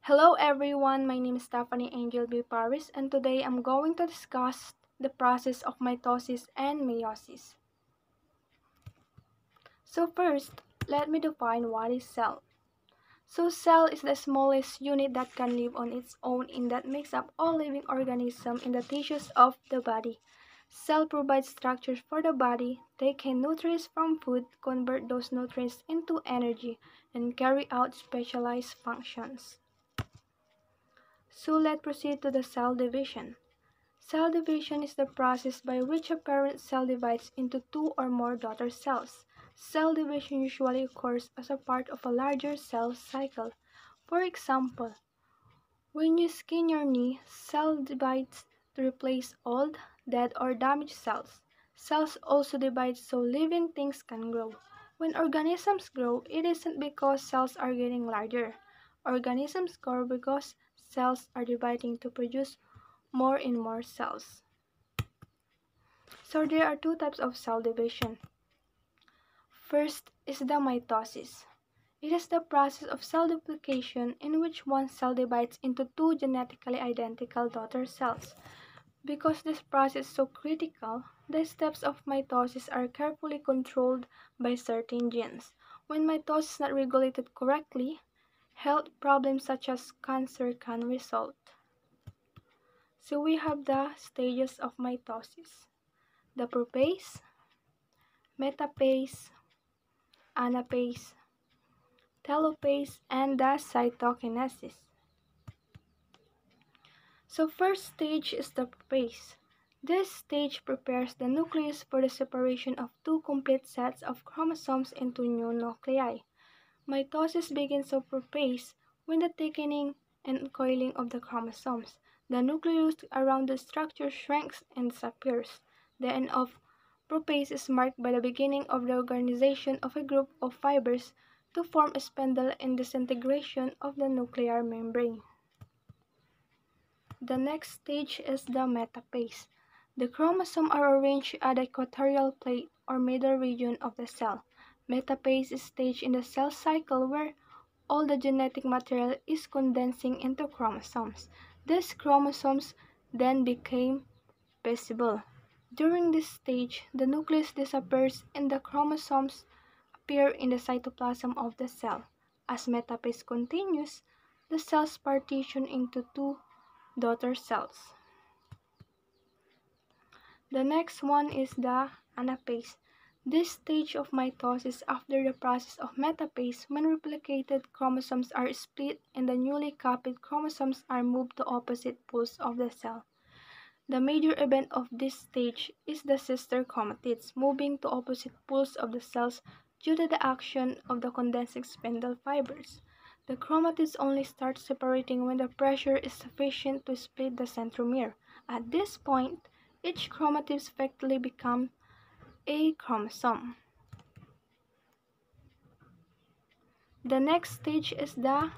Hello everyone, my name is Stephanie Angel B. Paris and today I'm going to discuss the process of mitosis and meiosis. So first, let me define what is cell. So cell is the smallest unit that can live on its own and that makes up all living organisms in the tissues of the body. Cell provides structures for the body, take in nutrients from food, convert those nutrients into energy, and carry out specialized functions. So let's proceed to the cell division. Cell division is the process by which a parent cell divides into two or more daughter cells. Cell division usually occurs as a part of a larger cell cycle. For example, when you skin your knee, cell divides to replace old, dead, or damaged cells. Cells also divide so living things can grow. When organisms grow, it isn't because cells are getting larger. Organisms grow because cells are dividing to produce more and more cells. So there are two types of cell division. First is the mitosis. It is the process of cell duplication in which one cell divides into two genetically identical daughter cells. Because this process is so critical, the steps of mitosis are carefully controlled by certain genes. When mitosis is not regulated correctly, health problems such as cancer can result. So we have the stages of mitosis: the prophase, metaphase, anaphase, telophase, and the cytokinesis. So first stage is the prophase. This stage prepares the nucleus for the separation of two complete sets of chromosomes into new nuclei. Mitosis begins of prophase when the thickening and coiling of the chromosomes. The nucleus around the structure shrinks and disappears. The end of prophase is marked by the beginning of the organization of a group of fibers to form a spindle and disintegration of the nuclear membrane. The next stage is the metaphase. The chromosomes are arranged at the equatorial plate or middle region of the cell. Metaphase is stage in the cell cycle where all the genetic material is condensing into chromosomes. These chromosomes then became visible. During this stage, the nucleus disappears and the chromosomes appear in the cytoplasm of the cell. As metaphase continues, the cells partition into two daughter cells. The next one is the anaphase. This stage of mitosis after the process of metaphase when replicated chromosomes are split and the newly copied chromosomes are moved to opposite poles of the cell. The major event of this stage is the sister chromatids moving to opposite poles of the cells due to the action of the condensing spindle fibers. The chromatids only start separating when the pressure is sufficient to split the centromere. At this point, each chromatid effectively becomes a chromosome. The next stage is the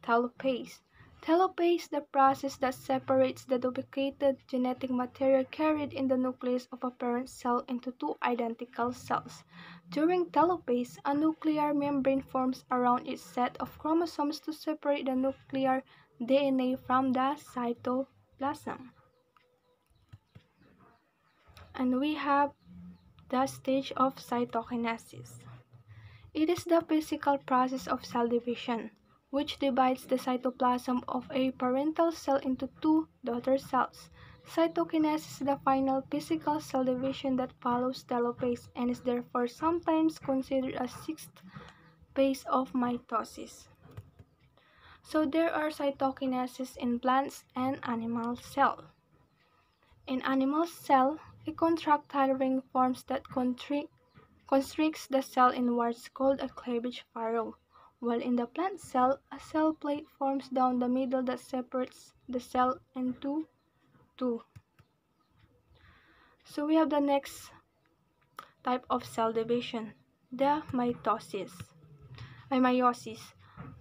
telophase. Telophase is the process that separates the duplicated genetic material carried in the nucleus of a parent cell into two identical cells. During telophase, a nuclear membrane forms around its set of chromosomes to separate the nuclear DNA from the cytoplasm. And we have the stage of cytokinesis. It is the physical process of cell division, which divides the cytoplasm of a parental cell into two daughter cells. Cytokinesis is the final physical cell division that follows telophase and is therefore sometimes considered a sixth phase of mitosis. So there are cytokinesis in plants and animal cell. In animal cell, a contractile ring forms that constricts the cell inwards called a cleavage furrow, while in the plant cell, a cell plate forms down the middle that separates the cell into two. So we have the next type of cell division, the meiosis.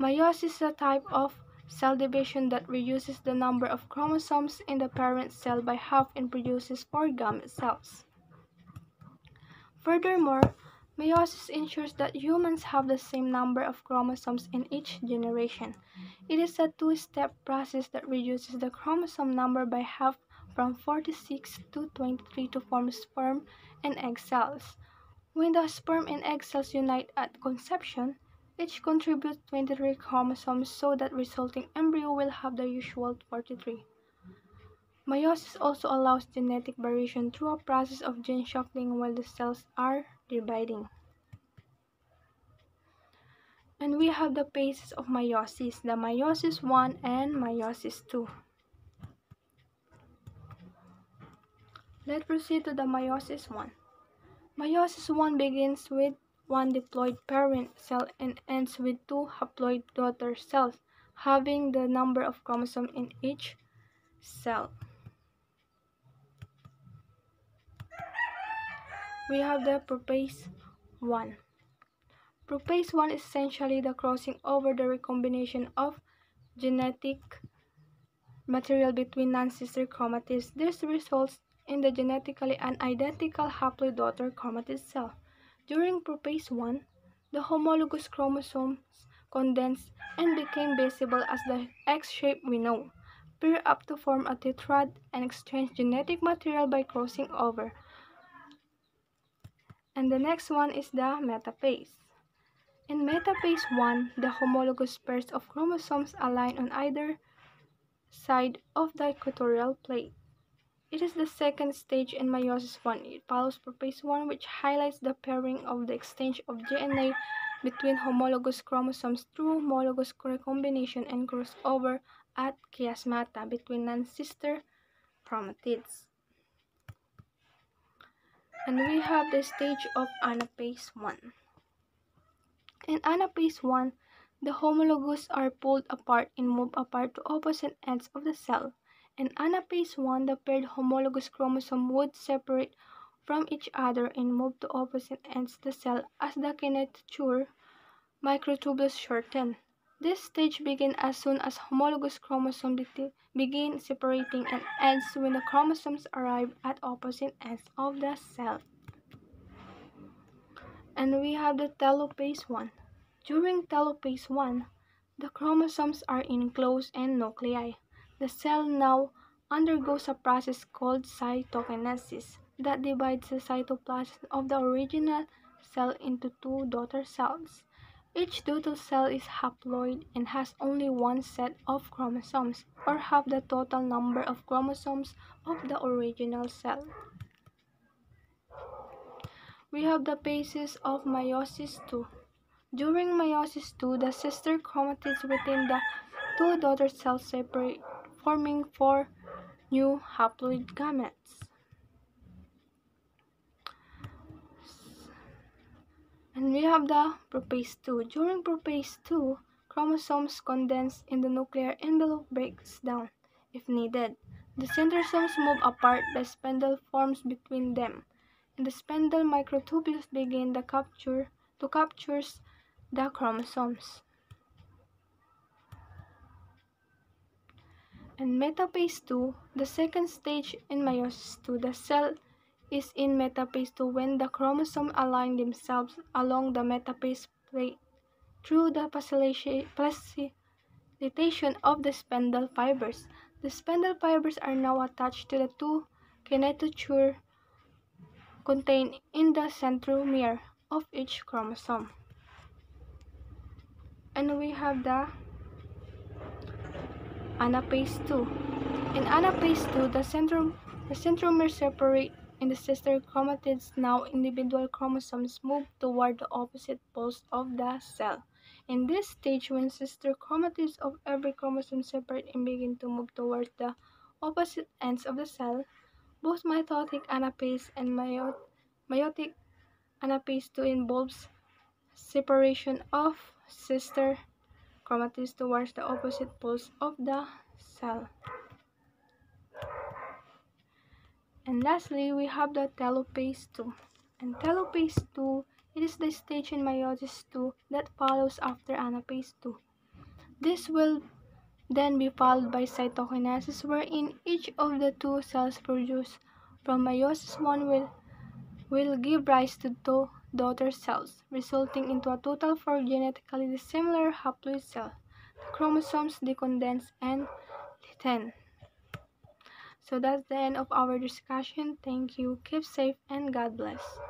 Meiosis is a type of cell division that reduces the number of chromosomes in the parent cell by half and produces four gamete cells. Furthermore, Meiosis ensures that humans have the same number of chromosomes in each generation. It is a two-step process that reduces the chromosome number by half from 46 to 23 to form sperm and egg cells. When the sperm and egg cells unite at conception, each contributes 23 chromosomes so that resulting embryo will have the usual 43. Meiosis also allows genetic variation through a process of gene shuffling while the cells are dividing. And we have the phases of meiosis, the Meiosis I and Meiosis II. Let's proceed to the Meiosis I. Meiosis I begins with one diploid parent cell and ends with two haploid daughter cells, having the number of chromosomes in each cell. We have the Prophase I. Prophase I is essentially the crossing over the recombination of genetic material between non-sister chromatids. This results in the genetically unidentical haploid daughter chromatid cell. During Prophase I, the homologous chromosomes condensed and became visible as the X shape we know, pair up to form a tetrad and exchange genetic material by crossing over. And the next one is the metaphase. In metaphase I, the homologous pairs of chromosomes align on either side of the equatorial plate. It is the second stage in meiosis I. It follows prophase I, which highlights the pairing of the exchange of DNA between homologous chromosomes through homologous recombination and crossover at chiasmata between non-sister chromatids. And we have the stage of anaphase I. In anaphase I, the homologous are pulled apart and moved apart to opposite ends of the cell. In anaphase I, the paired homologous chromosome would separate from each other and move to opposite ends of the cell as the kinetochore microtubules shorten. This stage begins as soon as homologous chromosomes begin separating and ends when the chromosomes arrive at opposite ends of the cell. And we have the telophase I. During telophase I, the chromosomes are enclosed in nuclei. The cell now undergoes a process called cytokinesis that divides the cytoplasm of the original cell into two daughter cells. Each daughter cell is haploid and has only one set of chromosomes, or half the total number of chromosomes of the original cell. We have the phases of meiosis II. During meiosis II, the sister chromatids within the two daughter cells separate, forming four new haploid gametes. And we have the prophase II. During prophase II, chromosomes condense and the nuclear envelope breaks down, if needed. The centrosomes move apart, the spindle forms between them, and the spindle microtubules begin to capture the chromosomes. And metaphase II, the second stage in meiosis II, the cell is in metaphase II when the chromosomes align themselves along the metaphase plate through the facilitation of the spindle fibers. The spindle fibers are now attached to the two kinetochore contained in the centromere of each chromosome. And we have the anaphase II. In anaphase II, the centromere separate and the sister chromatids, now individual chromosomes, move toward the opposite poles of the cell. In this stage, when sister chromatids of every chromosome separate and begin to move toward the opposite ends of the cell, both mitotic anaphase and meiotic anaphase II involves separation of sister chromatids towards the opposite poles of the cell. And lastly, we have the telophase II. And telophase II, it is the stage in meiosis II that follows after anaphase II. This will then be followed by cytokinesis, wherein each of the two cells produced from meiosis I will give rise to daughter cells, resulting into a total 4 genetically dissimilar haploid cells. The chromosomes decondense and lengthen. So that's the end of our discussion. Thank you. Keep safe and God bless.